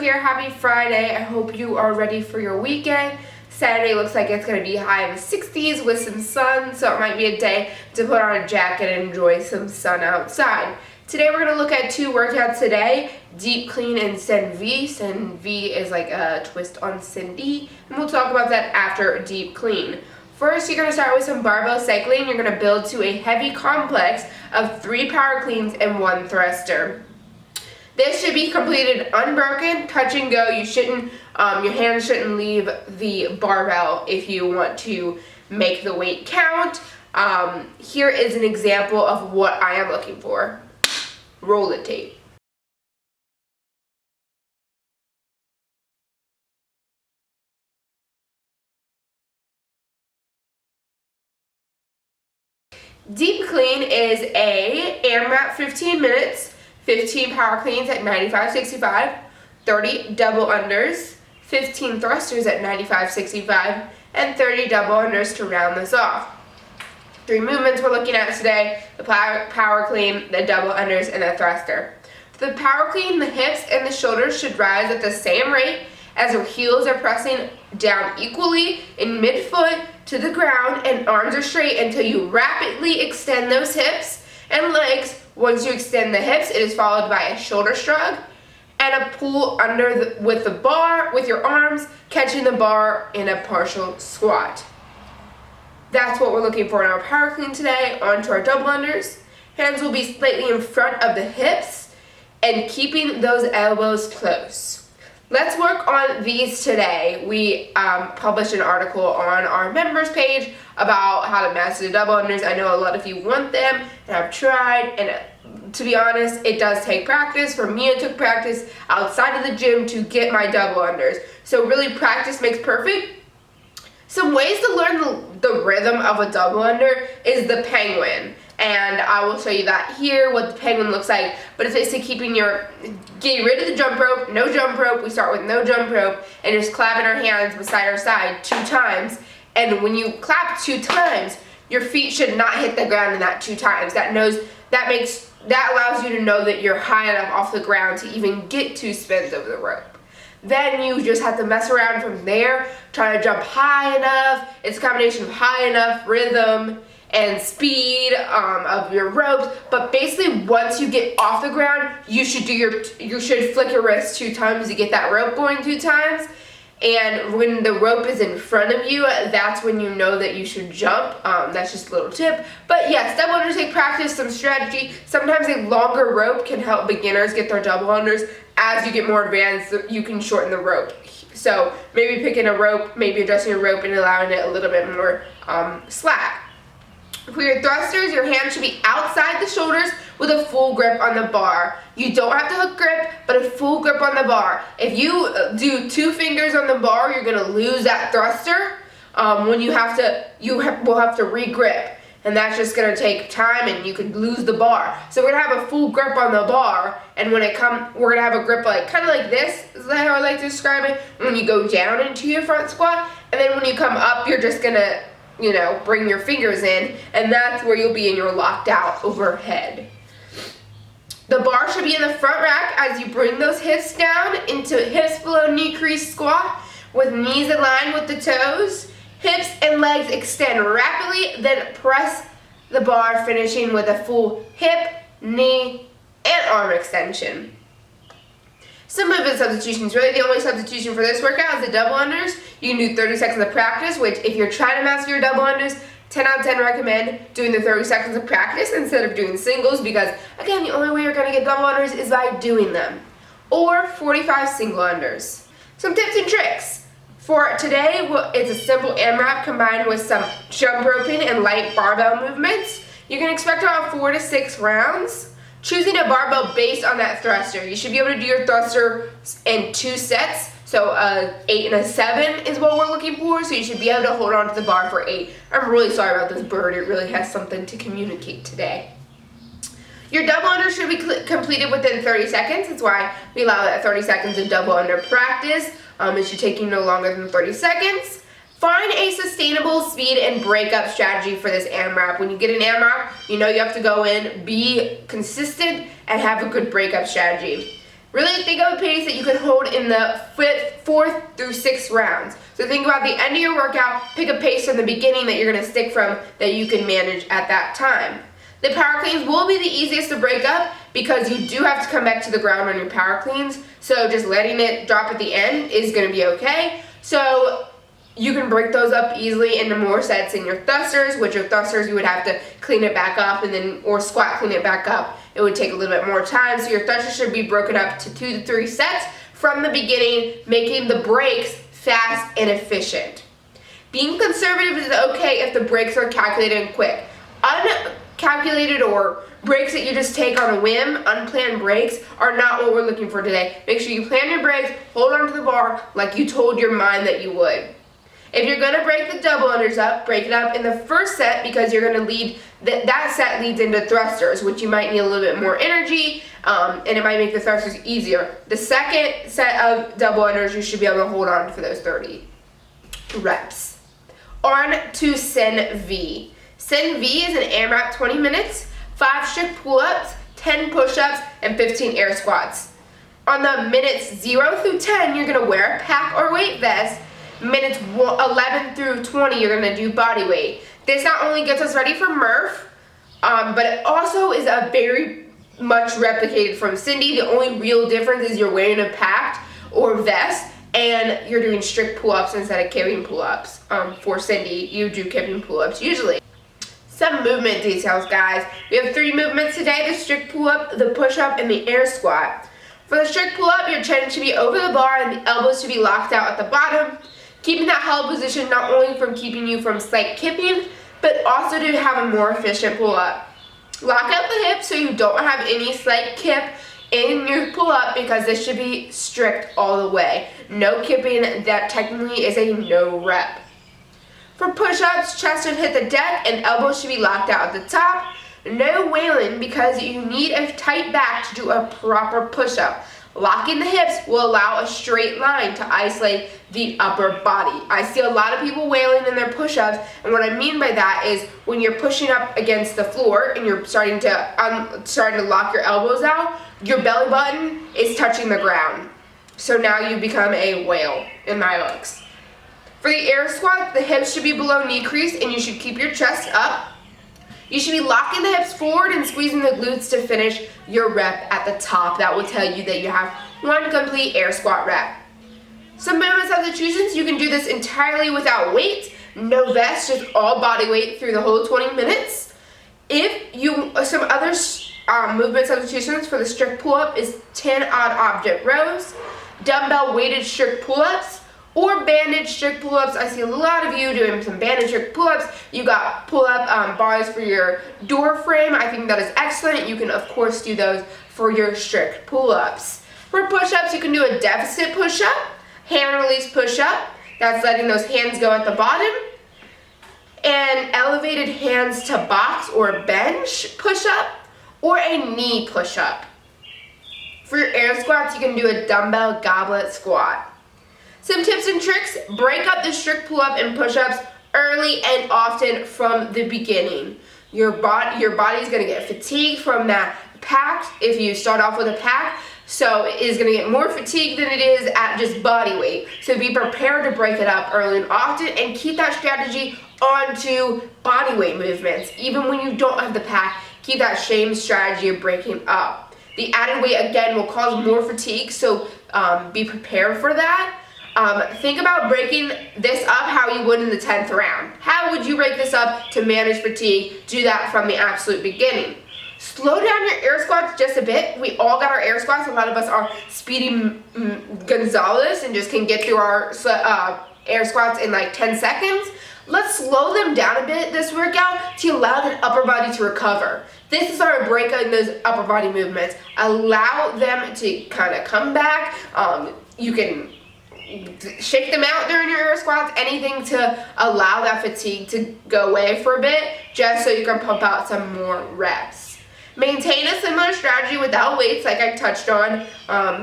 here. Happy Friday. I hope you are ready for your weekend. Saturday looks like it's going to be high in the 60s with some sun, so it might be a day to put on a jacket and enjoy some sun outside. Today we're going to look at two workouts today, deep clean and Cindvee. Cindvee is like a twist on Cindvee, and we'll talk about that after deep clean. First, you're going to start with some barbell cycling. You're going to build to a heavy complex of 3 power cleans and 1 thruster. This should be completed unbroken, touch and go. You shouldn't, your hands shouldn't leave the barbell if you want to make the weight count. Here is an example of what I am looking for. Roll the tape. Deep clean is a AMRAP 15 minutes, 15 power cleans at 95-65, 30 double unders, 15 thrusters at 95-65, and 30 double unders to round this off. 3 movements we're looking at today: the power clean, the double unders, and the thruster. For the power clean, the hips and the shoulders should rise at the same rate as your heels are pressing down equally in mid-foot to the ground, and arms are straight until you rapidly extend those hips and legs. Once you extend the hips, it is followed by a shoulder shrug and a pull under with the bar with your arms, catching the bar in a partial squat. That's what we're looking for in our power clean today. On to our double unders. Hands will be slightly in front of the hips and keeping those elbows close. Let's work on these today. We published an article on our members page about how to master the double unders. I know a lot of you want them, and I've tried, and to be honest, it does take practice. For me, it took practice outside of the gym to get my double unders. So really, practice makes perfect. Some ways to learn the rhythm of a double under is the penguin. And I will show you that here, what the penguin looks like. But it's basically getting rid of the jump rope, no jump rope. We start with no jump rope and just clapping our hands beside our side 2 times. And when you clap 2 times, your feet should not hit the ground in that 2 times. That allows you to know that you're high enough off the ground to even get 2 spins over the rope. Then you just have to mess around from there, try to jump high enough. It's a combination of high enough, rhythm, and speed of your ropes. But basically, once you get off the ground, you should flick your wrist 2 times to get that rope going 2 times. And when the rope is in front of you, that's when you know that you should jump. That's just a little tip. But yes, double unders take practice, some strategy. Sometimes a longer rope can help beginners get their double unders. As you get more advanced, you can shorten the rope. So maybe picking a rope, maybe adjusting your rope and allowing it a little bit more slack. For your thrusters, your hands should be outside the shoulders with a full grip on the bar. You don't have to hook grip, but a full grip on the bar. If you do 2 fingers on the bar, you're going to lose that thruster when you will have to re-grip. And that's just going to take time, and you could lose the bar. So we're going to have a full grip on the bar, and when we're going to have a grip kind of like this, is how I like to describe it, when you go down into your front squat, and then when you come up, you're just going to, bring your fingers in, and that's where you'll be in your locked out overhead. The bar should be in the front rack as you bring those hips down into hips below knee crease squat with knees aligned with the toes. Hips and legs extend rapidly, then press the bar, finishing with a full hip, knee, and arm extension. Some movement substitutions. Really the only substitution for this workout is the double unders. You can do 30 seconds of practice, which if you're trying to master your double unders, 10 out of 10 recommend doing the 30 seconds of practice instead of doing singles, because again, the only way you're going to get double unders is by doing them. Or 45 single unders. Some tips and tricks. For today, it's a simple AMRAP combined with some jump roping and light barbell movements. You can expect around 4 to 6 rounds. Choosing a barbell based on that thruster. You should be able to do your thruster in 2 sets. So 8 and a 7 is what we're looking for. So you should be able to hold on to the bar for 8. I'm really sorry about this bird. It really has something to communicate today. Your double under should be completed within 30 seconds. That's why we allow that 30 seconds of double under practice. It should take you no longer than 30 seconds. Find a sustainable speed and breakup strategy for this AMRAP. When you get an AMRAP, you know you have to go in, be consistent, and have a good breakup strategy. Really think of a pace that you can hold in the 4th through 6th rounds. So think about the end of your workout, pick a pace from the beginning that you're going to stick from that you can manage at that time. The power cleans will be the easiest to break up because you do have to come back to the ground on your power cleans. So just letting it drop at the end is going to be okay. So you can break those up easily into more sets in your thrusters, which your thrusters you would have to clean it back up and then, or squat clean it back up. It would take a little bit more time. So your thrusters should be broken up to 2 to 3 sets from the beginning, making the breaks fast and efficient. Being conservative is okay if the breaks are calculated and quick. Uncalculated or breaks that you just take on a whim, unplanned breaks, are not what we're looking for today. Make sure you plan your breaks, hold on to the bar like you told your mind that you would. If you're going to break the double unders up, break it up in the first set because you're going to lead, that set leads into thrusters, which you might need a little bit more energy, and it might make the thrusters easier. The second set of double unders, you should be able to hold on for those 30 reps. On to Cindvee. Cindvee is an AMRAP 20 minutes, 5 strict pull-ups, 10 push-ups, and 15 air squats. On the minutes 0 through 10, you're going to wear a pack or weight vest. Minutes 11 through 20, you're going to do body weight. This not only gets us ready for Murph, but it also is a very much replicated from Cindvee. The only real difference is you're wearing a pack or vest, and you're doing strict pull-ups instead of kipping pull-ups. For Cindvee, you do kipping pull-ups usually. Some movement details, guys. We have 3 movements today: the strict pull-up, the push-up, and the air squat. For the strict pull-up, your chin should be over the bar and the elbows should be locked out at the bottom, keeping that held position not only from keeping you from slight kipping, but also to have a more efficient pull-up. Lock out the hips so you don't have any slight kip in your pull-up because this should be strict all the way. No kipping, that technically is a no rep. For push-ups, chest should hit the deck and elbows should be locked out at the top. No wailing because you need a tight back to do a proper push-up. Locking the hips will allow a straight line to isolate the upper body. I see a lot of people wailing in their push-ups, and what I mean by that is when you're pushing up against the floor and you're starting to lock your elbows out, your belly button is touching the ground. So now you become a whale in my books. For the air squat, the hips should be below knee crease and you should keep your chest up. You should be locking the hips forward and squeezing the glutes to finish your rep at the top. That will tell you that you have 1 complete air squat rep. Some movement substitutions, you can do this entirely without weight, no vest, just all body weight through the whole 20 minutes. Some other movement substitutions for the strict pull-up is 10 odd object rows, dumbbell weighted strict pull-ups, or bandage strict pull-ups. I see a lot of you doing some bandage strict pull-ups. You got pull-up bars for your door frame. I think that is excellent. You can of course do those for your strict pull-ups. For push-ups, you can do a deficit push-up, hand release push-up. That's letting those hands go at the bottom. And elevated hands to box or bench push-up, or a knee push-up. For your air squats, you can do a dumbbell goblet squat. Some tips and tricks: break up the strict pull-up and push-ups early and often from the beginning. Your body's going to get fatigued from that pack if you start off with a pack, so it is going to get more fatigued than it is at just body weight. So be prepared to break it up early and often and keep that strategy onto body weight movements. Even when you don't have the pack, keep that same strategy of breaking up. The added weight again will cause more fatigue, so be prepared for that. Think about breaking this up how you would in the 10th round. How would you break this up to manage fatigue? Do that from the absolute beginning. Slow down your air squats just a bit. We all got our air squats. A lot of us are Speedy Gonzalez and just can get through our air squats in like 10 seconds. Let's slow them down a bit this workout to allow the upper body to recover. This is our break in those upper body movements. Allow them to kind of come back. You can shake them out during your air squats, anything to allow that fatigue to go away for a bit, just so you can pump out some more reps. Maintain a similar strategy without weights like I touched on.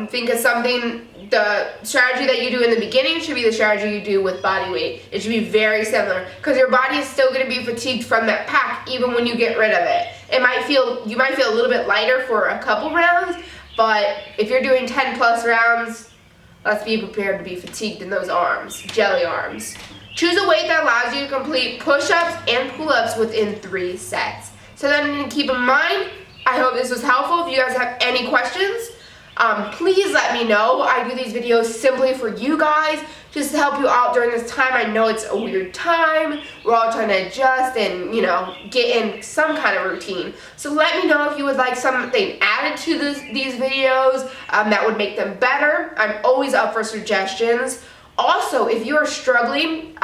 Think of something, the strategy that you do in the beginning should be the strategy you do with body weight. It should be very similar because your body is still going to be fatigued from that pack even when you get rid of it. You might feel a little bit lighter for a couple rounds, But if you're doing 10 plus rounds, let's be prepared to be fatigued in those arms, jelly arms. Choose a weight that allows you to complete push-ups and pull-ups within 3 sets. So then keep in mind, I hope this was helpful. If you guys have any questions, please let me know. I do these videos simply for you guys, just to help you out during this time. I know it's a weird time. We're all trying to adjust and, get in some kind of routine. So let me know if you would like something added to these videos that would make them better. I'm always up for suggestions. Also, if you are struggling,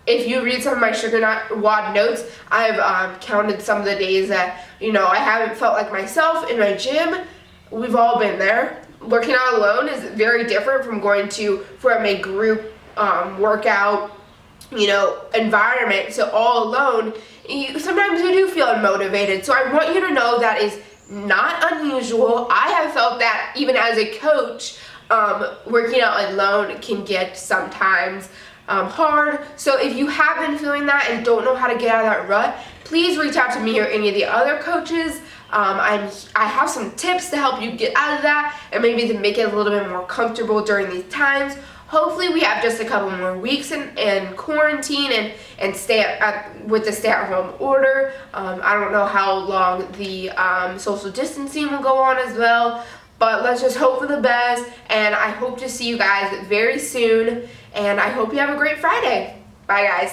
if you read some of my sugar WOD notes, I've counted some of the days that, I haven't felt like myself in my gym. We've all been there. Working out alone is very different from from a group workout, environment. So all alone, sometimes you do feel unmotivated. So I want you to know that is not unusual. I have felt that even as a coach, working out alone can get sometimes hard. So if you have been feeling that and don't know how to get out of that rut, please reach out to me or any of the other coaches. I have some tips to help you get out of that and maybe to make it a little bit more comfortable during these times. Hopefully we have just a couple more weeks in quarantine and stay with the stay-at-home order. I don't know how long the social distancing will go on as well, but let's just hope for the best, and I hope to see you guys very soon, and I hope you have a great Friday. Bye, guys.